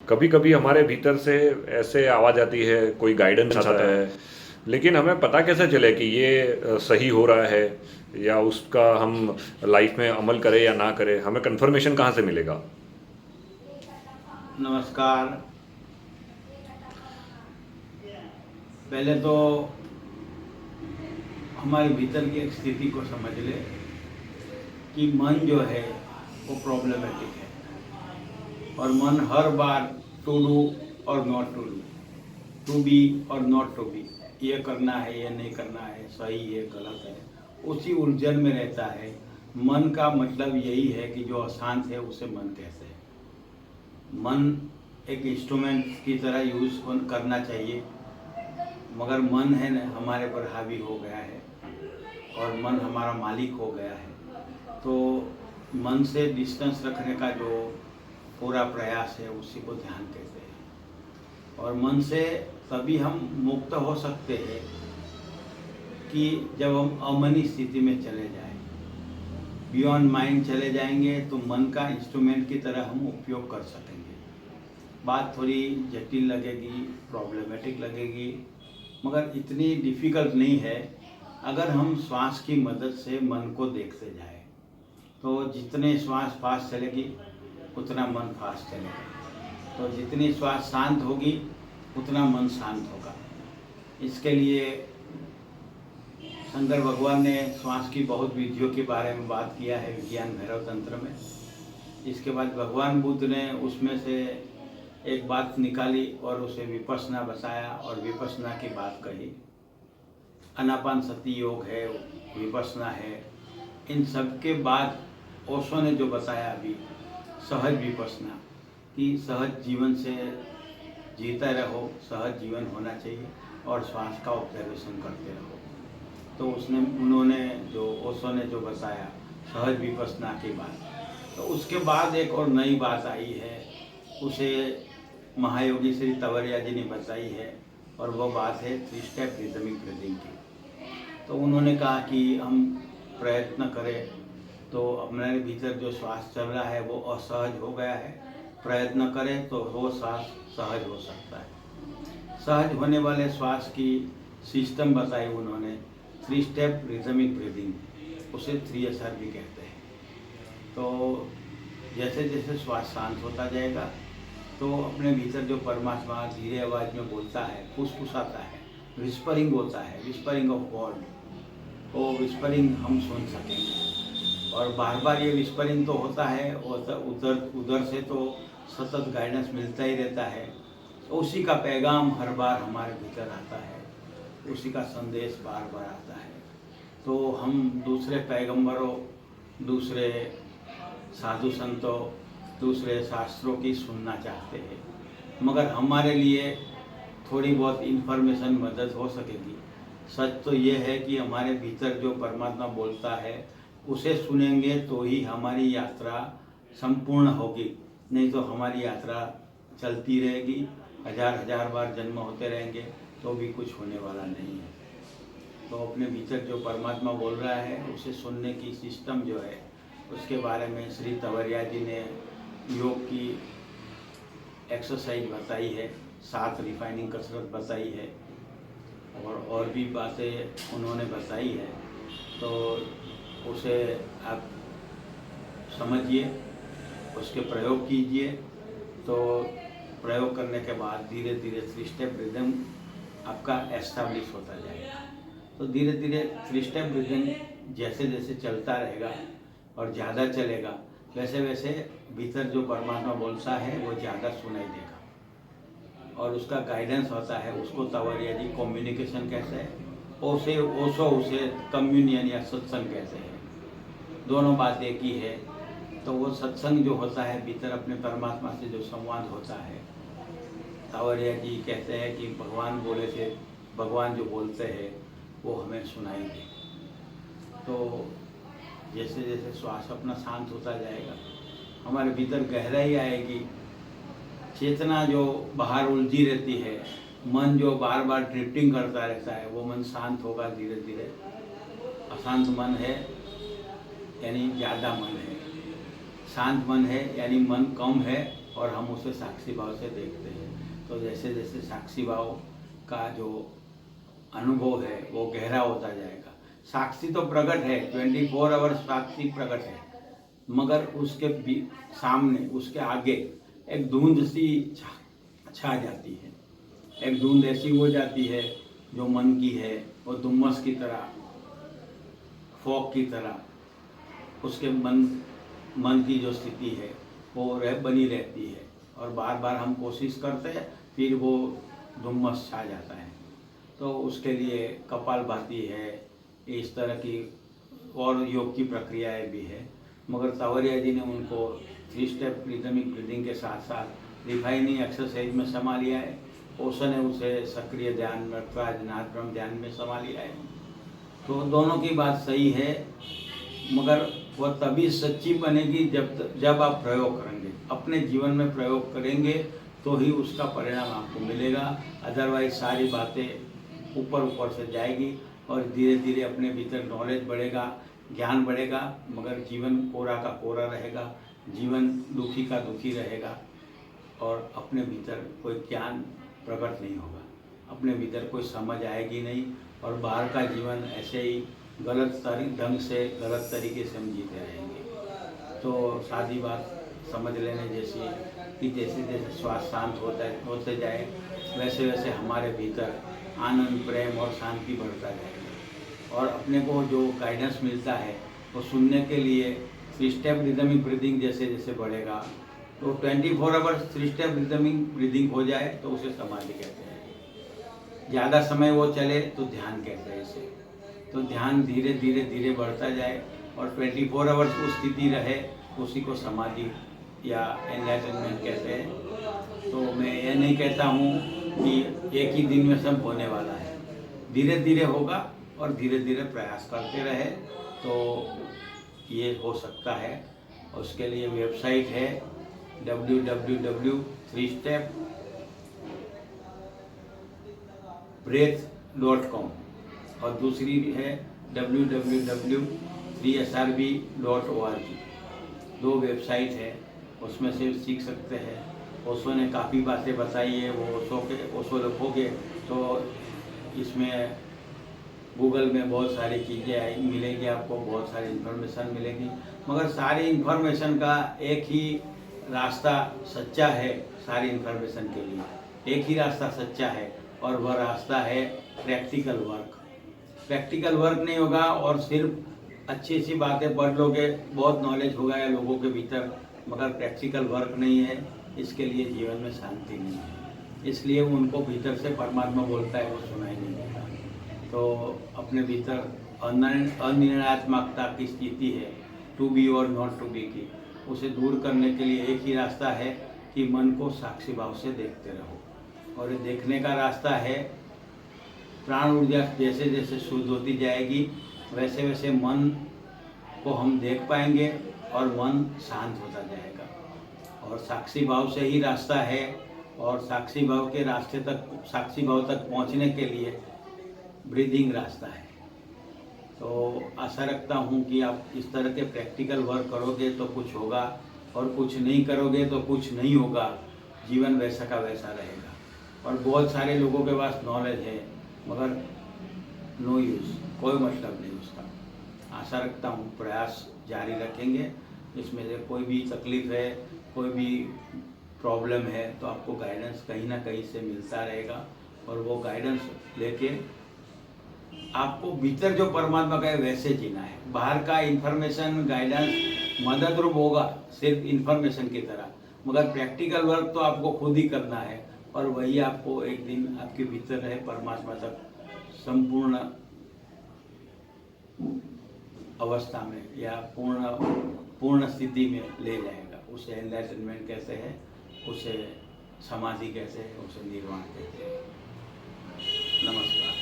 कभी कभी हमारे भीतर से ऐसे आवाज़ आती है, कोई गाइडेंस आता है, लेकिन हमें पता कैसे चले कि ये सही हो रहा है या उसका हम लाइफ में अमल करें या ना करें? हमें कंफर्मेशन कहाँ से मिलेगा? नमस्कार। पहले तो हमारे भीतर की एक स्थिति को समझ ले कि मन जो है वो प्रॉब्लमेटिक है और मन हर बार टू डू और not to do, to be और नॉट टू बी, ये करना है ये नहीं करना है, सही है गलत है, उसी उलझन में रहता है। मन का मतलब यही है कि जो अशांत है उसे मन कहते हैं। मन एक इंस्ट्रूमेंट की तरह यूज करना चाहिए, मगर मन है न हमारे पर हावी हो गया है और मन हमारा मालिक हो गया है। तो मन से डिस्टेंस रखने का जो पूरा प्रयास है उसी को ध्यान कहते हैं। और मन से तभी हम मुक्त हो सकते हैं कि जब हम अमनी स्थिति में चले जाएं, बियॉन्ड माइंड चले जाएंगे, तो मन का इंस्ट्रूमेंट की तरह हम उपयोग कर सकेंगे। बात थोड़ी जटिल लगेगी, प्रॉब्लमेटिक लगेगी, मगर इतनी डिफ़िकल्ट नहीं है अगर हम श्वास की मदद से मन को देखते जाए। तो जितने श्वास फास्ट चलेगी उतना मन फास्ट चलेगा, तो जितनी श्वास शांत होगी उतना मन शांत होगा। इसके लिए शंकर भगवान ने श्वास की बहुत विधियों के बारे में बात किया है विज्ञान भैरव तंत्र में। इसके बाद भगवान बुद्ध ने उसमें से एक बात निकाली और उसे विपश्यना बताया और विपश्यना की बात कही। आनापान सती योग है, विपश्यना है, इन सब के बाद ओशो ने जो बताया अभी सहज विपश्यना, कि सहज जीवन से जीता रहो, सहज जीवन होना चाहिए और श्वास का ऑब्जर्वेशन करते रहो। तो उन्होंने जो ओशो ने जो बताया सहज विपश्यना की बात, तो उसके बाद एक और नई बात आई है, उसे महायोगी श्री तवरिया जी ने बताई है, और वो बात है 3 स्टेप रिदमिक ब्रीदिंग की। तो उन्होंने कहा कि हम प्रयत्न करें तो हमारे भीतर जो श्वास चल रहा है वो असहज हो गया है, प्रयत्न करें तो वो श्वास सहज हो सकता है। सहज होने वाले श्वास की सिस्टम बताई उन्होंने, 3 स्टेप रिदमिक ब्रीदिंग, उसे 3SR भी कहते हैं। तो जैसे जैसे श्वास शांत होता जाएगा तो अपने भीतर जो परमात्मा धीरे आवाज़ में बोलता है, फुसफुसाता है, विस्परिंग होता है, विस्परिंग ऑफ गॉड, वो विस्परिंग हम सुन सकेंगे। और बार बार ये विस्परिंग तो होता है, उधर से तो सतत गाइडेंस मिलता ही रहता है। तो उसी का पैगाम हर बार हमारे भीतर आता है, उसी का संदेश बार बार आता है। तो हम दूसरे पैगंबरों, दूसरे साधु संतों, दूसरे शास्त्रों की सुनना चाहते हैं, मगर हमारे लिए थोड़ी बहुत इन्फॉर्मेशन मदद हो सकेगी। सच तो ये है कि हमारे भीतर जो परमात्मा बोलता है उसे सुनेंगे तो ही हमारी यात्रा संपूर्ण होगी, नहीं तो हमारी यात्रा चलती रहेगी, हजार हजार बार जन्म होते रहेंगे तो भी कुछ होने वाला नहीं है। तो अपने भीतर जो परमात्मा बोल रहा है उसे सुनने की सिस्टम जो है उसके बारे में श्री तवरिया जी ने योग की एक्सरसाइज बताई है, 7 रिफाइनिंग कसरत बताई है, और भी बातें उन्होंने बताई है। तो उसे आप समझिए, उसके प्रयोग कीजिए, तो प्रयोग करने के बाद धीरे धीरे 3 स्टेप रिदम आपका एस्टैब्लिश होता जाएगा। तो धीरे धीरे 3 स्टेप ब्रीदिंग जैसे जैसे चलता रहेगा और ज़्यादा चलेगा, वैसे वैसे भीतर जो परमात्मा बोलता है वो ज़्यादा सुनाई देगा और उसका गाइडेंस होता है। उसको तवरिया जी कम्युनिकेशन कहते हैं, ओशो उसे कम्युनियन या सत्संग कहते हैं, दोनों बात एक ही है। तो वो सत्संग जो होता है भीतर अपने परमात्मा से जो संवाद होता है, तवरिया जी कहते हैं कि भगवान बोले थे, भगवान जो बोलते हैं वो हमें सुनाएंगे। तो जैसे जैसे श्वास अपना शांत होता जाएगा, हमारे भीतर गहराई आएगी, चेतना जो बाहर उलझी रहती है, मन जो बार बार ड्रिफ्टिंग करता रहता है, वो मन शांत होगा धीरे धीरे। अशांत मन है यानी ज़्यादा मन है, शांत मन है यानी मन कम है और हम उसे साक्षी भाव से देखते हैं। तो जैसे जैसे साक्षी भाव का जो अनुभव है वो गहरा होता जाएगा। साक्षी तो प्रकट है, 24 आवर्स साक्षी प्रकट है, मगर उसके सामने, उसके आगे एक धुंध सी छा जाती है। एक धुंध ऐसी हो जाती है जो मन की है, वो धुम्मस की तरह, फॉग की तरह उसके मन की जो स्थिति है वो बनी रहती है, और बार बार हम कोशिश करते हैं, फिर वो धुम्मस छा जाता है। तो उसके लिए कपालभाति है, इस तरह की और योग की प्रक्रियाएं भी है, मगर सावरिया जी ने उनको 3 स्टेप रिदमिक ब्रीदिंग के साथ साथ रिफाइनिंग एक्सरसाइज में समा लिया है। ओशो ने उसे सक्रिय ध्यान, नाद ब्रह्म ध्यान में समा लिया है। तो दोनों की बात सही है, मगर वह तभी सच्ची बनेगी जब आप प्रयोग करेंगे, अपने जीवन में प्रयोग करेंगे तो ही उसका परिणाम आपको मिलेगा। अदरवाइज सारी बातें ऊपर ऊपर से जाएगी और धीरे धीरे अपने भीतर नॉलेज बढ़ेगा, ज्ञान बढ़ेगा, मगर जीवन कोरा का कोरा रहेगा, जीवन दुखी का दुखी रहेगा, और अपने भीतर कोई ज्ञान प्रकट नहीं होगा, अपने भीतर कोई समझ आएगी नहीं, और बाहर का जीवन ऐसे ही गलत ढंग से, गलत तरीके से हम जीते रहेंगे। तो सादी बात समझ लेने जैसी कि जैसे जैसे श्वास शांत होते जाए, वैसे वैसे हमारे भीतर आनंद, प्रेम और शांति बढ़ता जाएगा। और अपने को जो गाइडेंस मिलता है वो सुनने के लिए 3 स्टेप रिदमिक ब्रीदिंग जैसे जैसे बढ़ेगा, तो 24 आवर्स 3 स्टेप रिदमिक ब्रीदिंग हो जाए तो उसे समाधि कहते हैं। ज़्यादा समय वो चले तो ध्यान कहते हैं इसे। तो ध्यान धीरे धीरे धीरे बढ़ता जाए और 24 आवर्स उस स्थिति रहे, उसी को समाधि या एनलाइटनमेंट कहते हैं। तो मैं ये नहीं कहता हूँ कि एक ही दिन में सब होने वाला है, धीरे धीरे होगा, और धीरे धीरे प्रयास करते रहे तो ये हो सकता है। उसके लिए वेबसाइट है www.3stepbreath.com और दूसरी है www.3srb.org। 2 वेबसाइट है, उसमें से सीख सकते हैं। ओशो ने काफ़ी बातें बताई है, वो ओशो लिखोगे तो इसमें गूगल में बहुत सारी चीज़ें मिलेगी, आपको बहुत सारी इन्फॉर्मेशन मिलेगी, मगर सारी इन्फॉर्मेशन का एक ही रास्ता सच्चा है। सारी इन्फॉर्मेशन के लिए एक ही रास्ता सच्चा है, और वह रास्ता है प्रैक्टिकल वर्क। प्रैक्टिकल वर्क नहीं होगा और सिर्फ अच्छी सी बातें पढ़ लोगे, बहुत नॉलेज होगा या लोगों के भीतर, मगर प्रैक्टिकल वर्क नहीं है, इसके लिए जीवन में शांति नहीं है। इसलिए उनको भीतर से परमात्मा बोलता है, वो सुनाई नहीं देता। तो अपने भीतर अनिर्णयात्मकता की स्थिति है, टू बी और नॉट टू बी की, उसे दूर करने के लिए एक ही रास्ता है कि मन को साक्षी भाव से देखते रहो। और ये देखने का रास्ता है, प्राण ऊर्जा जैसे जैसे शुद्ध होती जाएगी, वैसे वैसे मन को हम देख पाएंगे और मन शांत होता जाएगा। और साक्षी भाव से ही रास्ता है, और साक्षी भाव के रास्ते तक, साक्षी भाव तक पहुंचने के लिए ब्रीदिंग रास्ता है। तो आशा रखता हूं कि आप इस तरह के प्रैक्टिकल वर्क करोगे तो कुछ होगा, और कुछ नहीं करोगे तो कुछ नहीं होगा, जीवन वैसा का वैसा रहेगा। और बहुत सारे लोगों के पास नॉलेज है, मगर नो यूज़, कोई मतलब नहीं उसका। आशा रखता हूँ प्रयास जारी रखेंगे। इसमें से कोई भी तकलीफ है, कोई भी प्रॉब्लम है, तो आपको गाइडेंस कहीं ना कहीं से मिलता रहेगा, और वो गाइडेंस लेके आपको भीतर जो परमात्मा का है वैसे जीना है। बाहर का इन्फॉर्मेशन, गाइडेंस मदद रूप होगा सिर्फ इन्फॉर्मेशन की तरह, मगर प्रैक्टिकल वर्क तो आपको खुद ही करना है, और वही आपको एक दिन आपके भीतर रहे परमात्मा तक संपूर्ण अवस्था में या पूर्ण स्थिति में ले जाएगा। उसे एनलाइटनमेंट कहते हैं, उसे समाधि कहते हैं, उसे निर्वाण कहते हैं। नमस्कार।